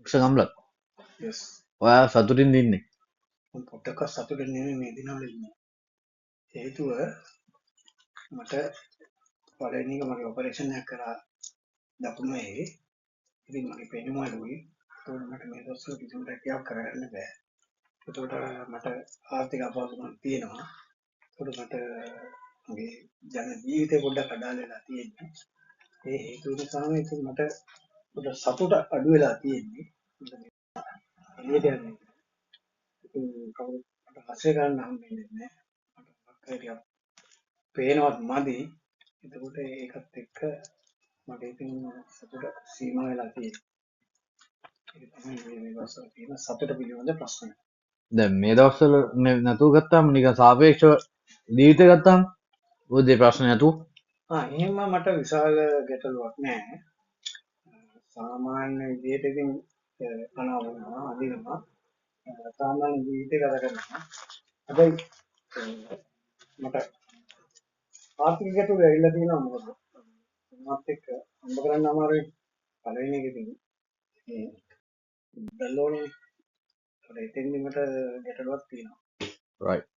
කම්ලත් yes ඔයා සතුටින් දින්නේ මම පොඩ්ඩක් සතුටින් නෙමෙයි මේ දිනවල ඉන්නේ හේතුව මට පළවෙනි එක මගේ ඔපරේෂන් එකක් කරා දකුණේ ඉතින් මගේ පෙනුම අඩුයි ඒකට මට මේ දවස්වල කිසිම රැකියාවක් කරගන්න බෑ ඒකට මට ආර්ථික අපහසුකම් තියෙනවා ඒකට මට මගේ ජන ජීවිතේ පොඩ්ඩක් අඩාල වෙලා තියෙනවා ඒ හේතුව නිසාම ඉතින් මට පොඩ සතුට අඩු වෙලා තියෙන්නේ එළියට යන්නේ ඉතින් කවුරුත් මට ආශ්‍රය ගන්න හම්බෙන්නේ නැහැ මට ටිකක් පේනවත් මදි එතකොට ඒකත් එක්ක මට ඉතින් සතුට සීමා වෙලා තියෙනවා ඒක තමයි මේ වසර තියෙන සතුට පිළිබඳ ප්‍රශ්නය දැන් මේ දවස්වල නැතුව ගත්තාම නිකන් සාපේක්ෂව ජීවිතය ගත්තාම උදේ ප්‍රශ්න නැතුව එහෙම මට විශාල ගැටලුවක් නැහැ සාමාන්‍ය විදිහට ඉතින් අනාවනවා අදිනවා සාමාන්‍ය ජීවිතය ගත කරනවා හැබැයි මට ආර්ථික ගැටලු ඇවිල්ලා තියෙනවා මොකද මාත් එක්ක හම්බ කරන්න අමාරුයි පළවෙනි එකේදී මේ බැලෝනේ ඒතෙන්දි මට ගැටලුවක් තියෙනවා right